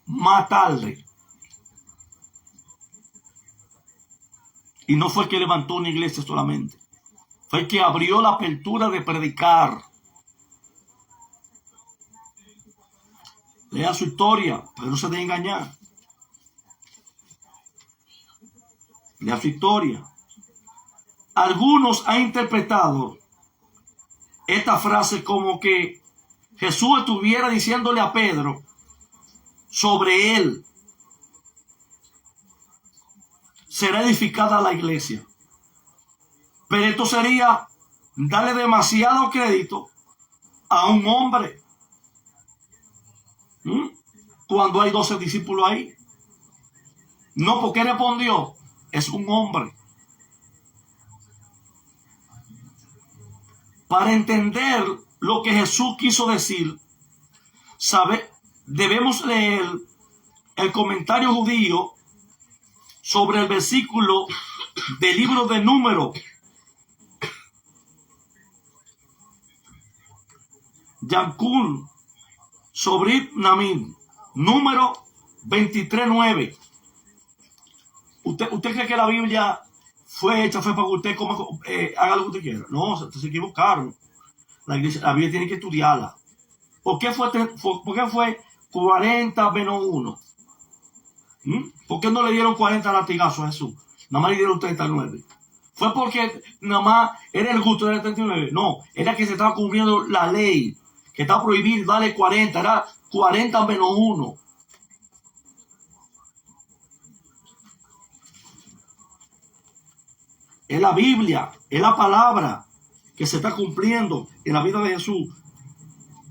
más tarde. Y no fue el que levantó una iglesia solamente. Fue el que abrió la apertura de predicar. Lea su historia, pero no se deje engañar. Lea su historia. Algunos han interpretado esta frase como que Jesús estuviera diciéndole a Pedro sobre él será edificada la iglesia. Pero esto sería darle demasiado crédito a un hombre. Cuando hay 12 discípulos ahí. No, porque respondió, es un hombre. Para entender lo que Jesús quiso decir, debemos leer el comentario judío sobre el versículo del libro de Números. Yancún sobre Namín, número 23:9. ¿Usted cree que la Biblia fue para que usted haga lo que usted quiera? No, se equivocaron. La Biblia tiene que estudiarla. ¿Por qué fue 40 menos 1? ¿Por qué no le dieron 40 latigazos a Jesús? Nada más le dieron 39. ¿Fue porque nada más era el gusto de 39? No, era que se estaba cumpliendo la ley, que está prohibido darle 40, era 40 menos 1. Es la Biblia, es la palabra que se está cumpliendo en la vida de Jesús.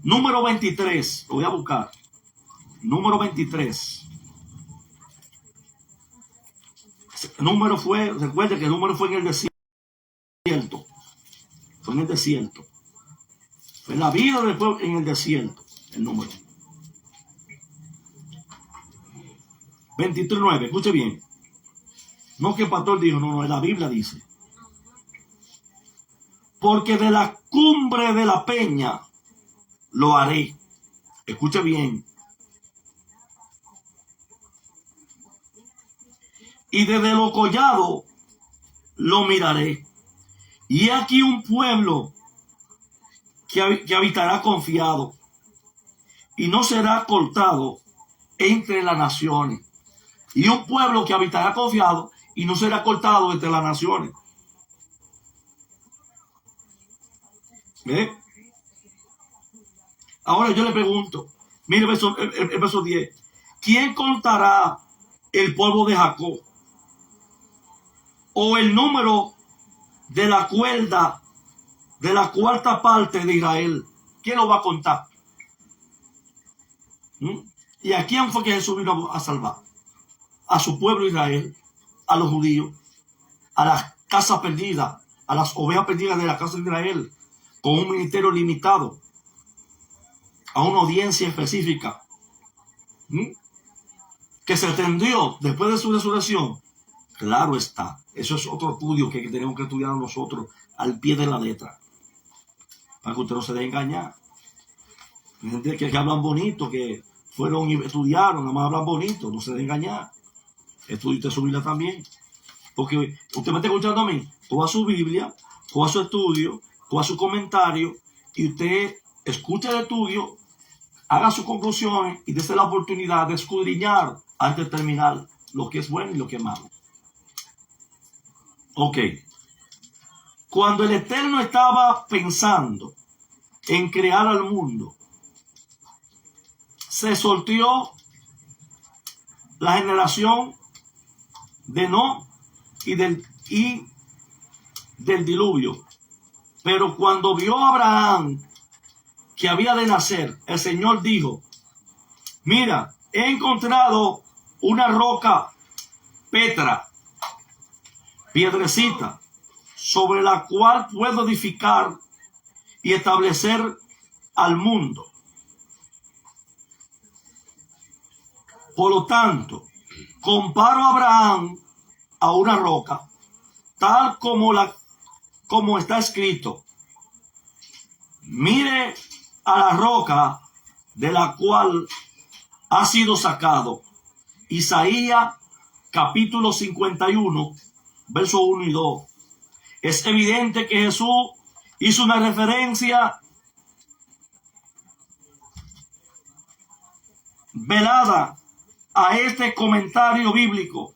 Número 23, lo voy a buscar. Número 23. Recuerda que el número fue en el desierto. Fue en el desierto. Fue la vida del pueblo en el desierto. El número 23:9. Escuche bien. No que el pastor dijo, no, la Biblia dice. Porque de la cumbre de la peña lo haré. Escuche bien. Y desde lo collado lo miraré. Y aquí un pueblo que habitará confiado y no será cortado entre las naciones. Y un pueblo que habitará confiado y no será cortado entre las naciones. ¿Ve? Ahora yo le pregunto, mire el verso 10. ¿Quién contará el polvo de Jacob? ¿O el número de la cuerda de la cuarta parte de Israel, ¿quién lo va a contar? ¿Y a quién fue que Jesús vino a salvar? A su pueblo Israel, a los judíos, a las casas perdidas, a las ovejas perdidas de la casa de Israel, con un ministerio limitado, a una audiencia específica, que se extendió después de su resurrección. Claro está, eso es otro estudio que tenemos que estudiar nosotros al pie de la letra, para que usted no se deje engañar. Hay gente que hablan bonito, que fueron y estudiaron, nada más hablan bonito, no se deje engañar. Estudie usted su Biblia también, porque usted me está escuchando a mí, coja su Biblia, coja su estudio, coja su comentario, y usted escucha el estudio, haga sus conclusiones y dése la oportunidad de escudriñar antes de terminar lo que es bueno y lo que es malo. Ok. Cuando el Eterno estaba pensando en crear al mundo, se sortió la generación de Noé y del diluvio. Pero cuando vio a Abraham que había de nacer, el Señor dijo: mira, he encontrado una roca, Petra, piedrecita, sobre la cual puedo edificar y establecer al mundo. Por lo tanto, comparo a Abraham a una roca, tal como está escrito: mire a la roca de la cual ha sido sacado. Isaías capítulo 51, versos 1 y 2. Es evidente que Jesús hizo una referencia velada a este comentario bíblico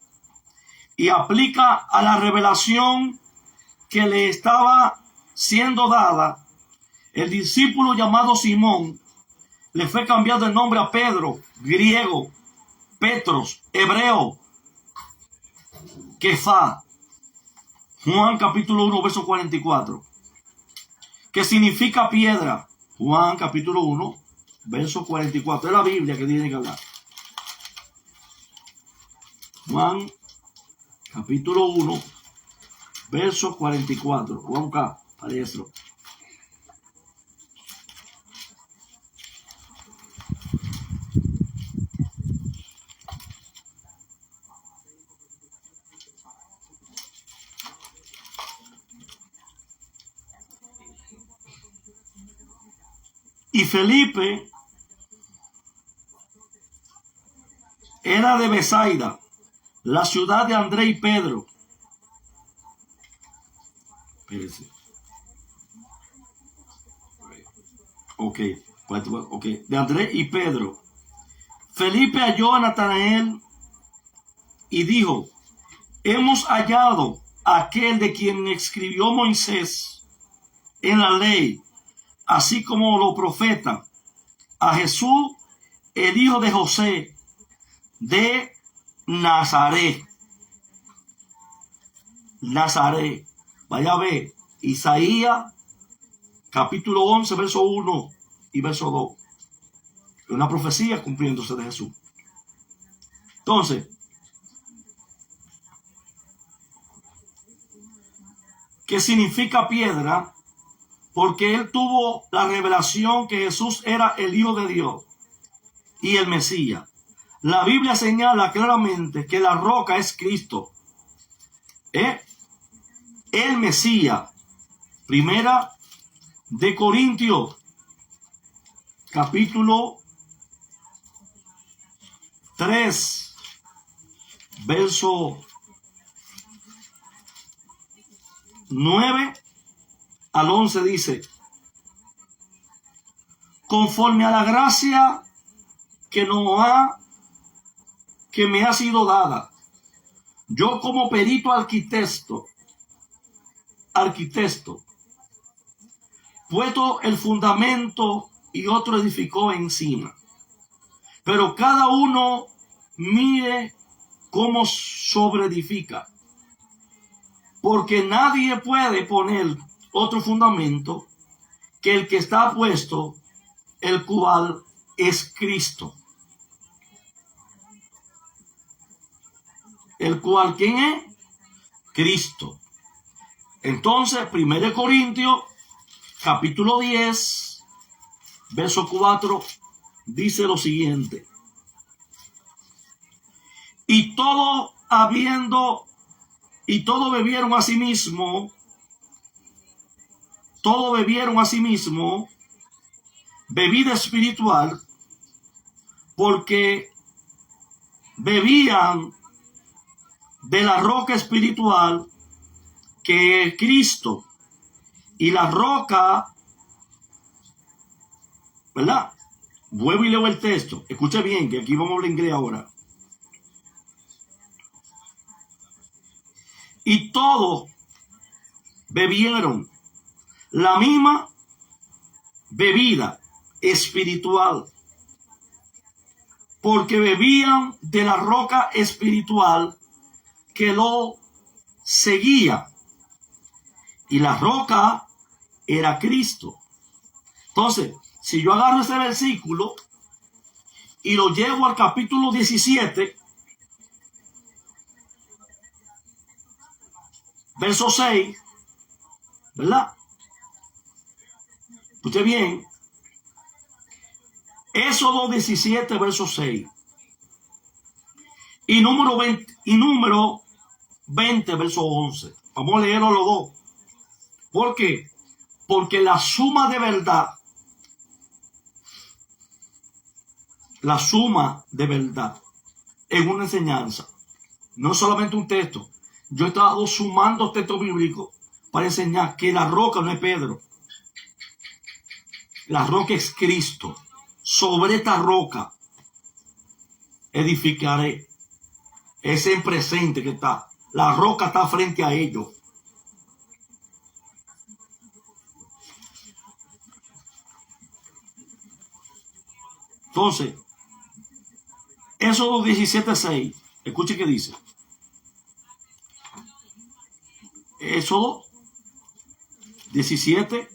y aplica a la revelación que le estaba siendo dada. El discípulo llamado Simón le fue cambiado el nombre a Pedro, griego, Petros, hebreo, Kefá. Juan capítulo 1, verso 44. Que significa piedra. Juan capítulo 1, verso 44. Es la Biblia que tiene que hablar. Juan capítulo 1, verso 44. Vamos acá, maestro. Y Felipe era de Besaida, la ciudad de Andrés y Pedro. Espérese. Ok, de Andrés y Pedro. Felipe halló a Natanael y dijo: hemos hallado a aquel de quien escribió Moisés en la ley, así como los profetas, a Jesús, el hijo de José, de Nazaret. Nazaret. Vaya a ver, Isaías capítulo 11, verso 1 y verso 2. Una profecía cumpliéndose de Jesús. Entonces, ¿qué significa piedra? Porque él tuvo la revelación que Jesús era el Hijo de Dios y el Mesías. La Biblia señala claramente que la roca es Cristo. El Mesías. Primera de Corintios, capítulo 3, verso 9 al 11 dice: conforme a la gracia que me ha sido dada, yo como perito arquitecto, puesto el fundamento y otro edificó encima. Pero cada uno mire cómo sobreedifica. Porque nadie puede poner otro fundamento que el que está puesto, el cual es Cristo. El cual, ¿quién es? Cristo. Entonces, 1 Corintios, capítulo 10, verso 4, dice lo siguiente. Y todos bebieron a sí mismo, bebida espiritual, porque bebían de la roca espiritual que es Cristo. Y la roca, ¿verdad? Vuelvo y leo el texto. Escuche bien, que aquí vamos a hablar inglés ahora. Y todos bebieron la misma bebida espiritual, porque bebían de la roca espiritual que lo seguía. Y la roca era Cristo. Entonces, si yo agarro ese versículo y lo llevo al capítulo 17, verso 6, ¿verdad? Escuche bien. Éxodo 17, verso 6. Y número 20, verso 11. Vamos a leerlo los dos. ¿Por qué? Porque la suma de verdad es una enseñanza. No solamente un texto. Yo he estado sumando textos bíblicos para enseñar que la roca no es Pedro. La roca es Cristo. Sobre esta roca edificaré. Es en presente que está. La roca está frente a ellos. Entonces, Éxodo 17:6. Escuche qué dice. Éxodo 17.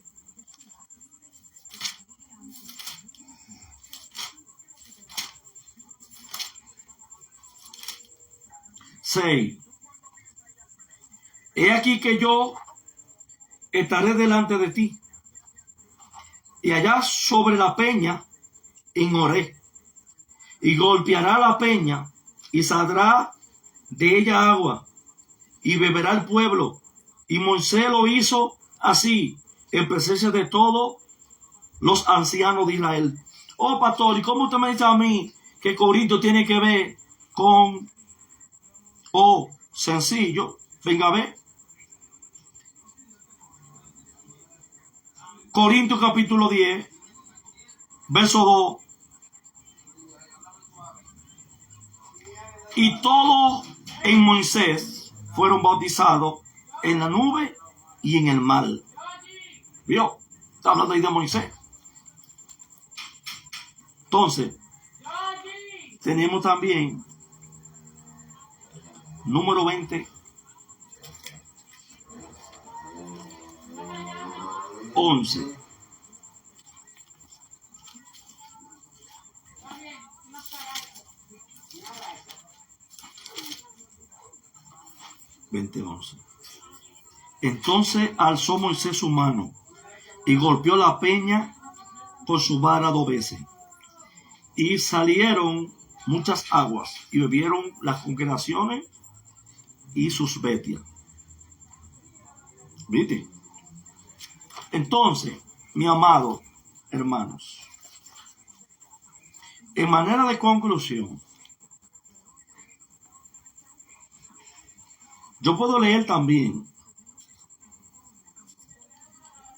He aquí que yo estaré delante de ti, y allá sobre la peña en Horeb, y golpeará la peña, y saldrá de ella agua, y beberá el pueblo. Y Moisés lo hizo así, en presencia de todos los ancianos de Israel. Oh, pastor, ¿y cómo usted me dice a mí que Corinto tiene que ver con... Oh, sencillo, venga a ver. Corintios capítulo 10, verso 2. Y todos en Moisés fueron bautizados en la nube y en el mar. ¿Vio? Está hablando ahí de Moisés. Entonces, tenemos también número 20. 11. Entonces alzó Moisés su mano y golpeó la peña con su vara 2 veces. Y salieron muchas aguas y bebieron las congregaciones y sus bestias. ¿Viste? Entonces, mi amado hermanos, en manera de conclusión, yo puedo leer también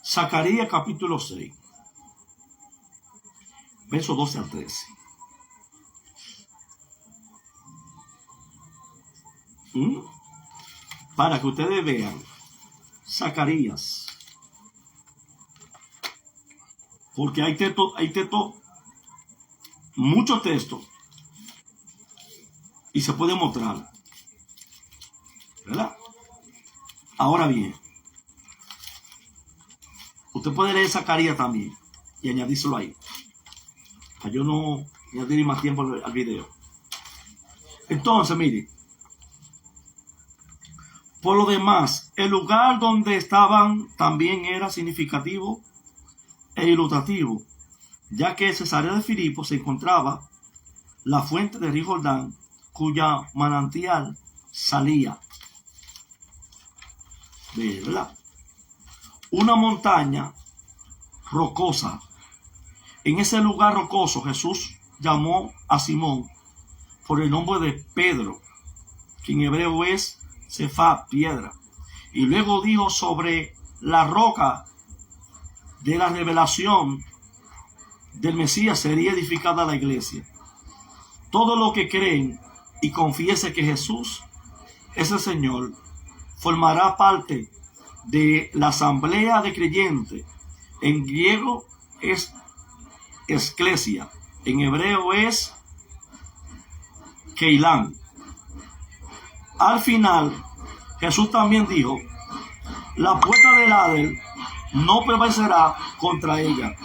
Zacarías capítulo 6, versos 12 al 13. Para que ustedes vean Zacarías, porque hay texto, muchos textos, y se puede mostrar, ¿verdad? Ahora bien, Usted puede leer Zacarías también y añadírselo ahí, para yo no añadir más tiempo al video. Entonces, mire, por lo demás, el lugar donde estaban también era significativo e ilustrativo, ya que en Cesarea de Filipo se encontraba la fuente del río Jordán, cuya manantial salía de, ¿verdad?, una montaña rocosa. En ese lugar rocoso Jesús llamó a Simón por el nombre de Pedro, que en hebreo es Cefá, piedra. Y luego dijo: sobre la roca de la revelación del Mesías sería edificada la iglesia. Todo lo que creen y confiese que Jesús es el Señor formará parte de la asamblea de creyentes. En griego es esclesia, en hebreo es keilán. Al final, Jesús también dijo: la puerta del Hades no prevalecerá contra ella.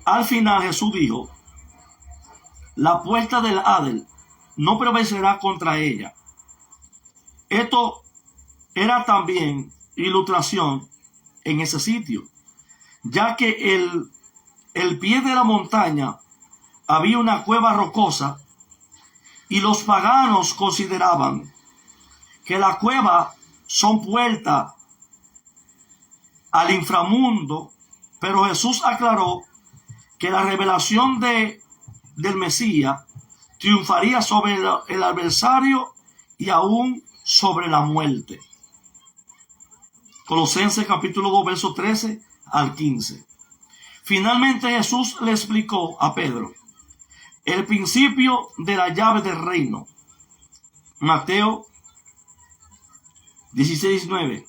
Al final Jesús dijo: la puerta del Hades no prevalecerá contra ella. Esto era también ilustración en ese sitio, ya que el pie de la montaña había una cueva rocosa y los paganos consideraban que la cueva son puertas al inframundo, pero Jesús aclaró que la revelación del Mesías triunfaría sobre el adversario y aún sobre la muerte. Colosenses capítulo 2, verso 13 al 15. Finalmente Jesús le explicó a Pedro el principio de la llave del reino. Mateo 16:19.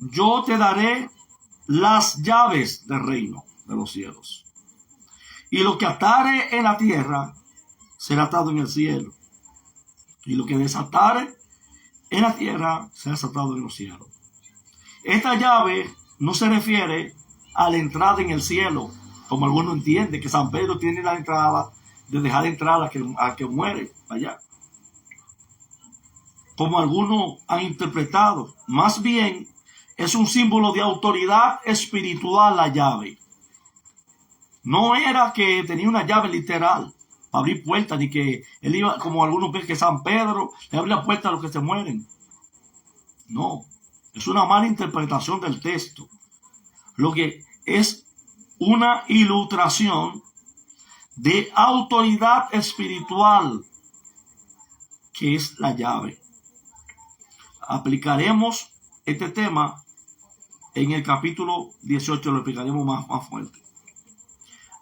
Yo te daré las llaves del reino de los cielos. Y lo que atare en la tierra será atado en el cielo. Y lo que desatare en la tierra será desatado en los cielos. Esta llave no se refiere a la entrada en el cielo, como algunos entienden, que San Pedro tiene la entrada de dejar entrar a que muere para allá, como algunos han interpretado. Más bien es un símbolo de autoridad espiritual la llave. No era que tenía una llave literal para abrir puertas, ni que él iba, como algunos ven que San Pedro le abre la puerta a los que se mueren. No, es una mala interpretación del texto. Lo que es una ilustración de autoridad espiritual, que es la llave. Aplicaremos este tema en el capítulo 18, lo explicaremos más fuerte.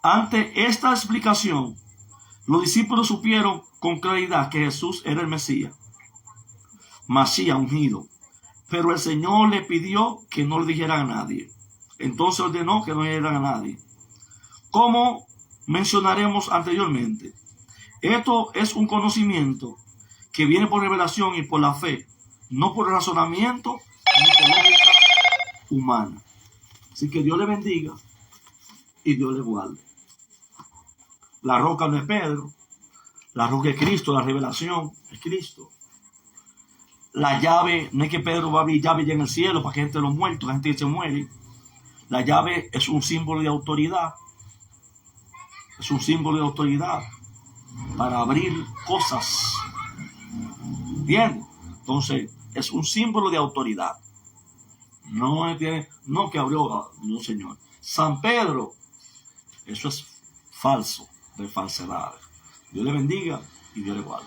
Ante esta explicación, los discípulos supieron con claridad que Jesús era el Mesías, Masías ungido. Pero el Señor le pidió que no le dijeran a nadie. Entonces ordenó que no le dijeran a nadie. Como mencionaremos anteriormente, esto es un conocimiento que viene por revelación y por la fe, no por razonamiento ni por lógica humana. Así que Dios le bendiga y Dios le guarde. La roca no es Pedro, la roca es Cristo, la revelación es Cristo. La llave, no es que Pedro va a abrir llave ya en el cielo para que entre los muertos, la gente que se muere. La llave es un símbolo de autoridad. Es un símbolo de autoridad para abrir cosas. Bien, entonces es un símbolo de autoridad. No que abrió, no, señor. San Pedro, eso es falso, de falsedad. Dios le bendiga y Dios le guarde.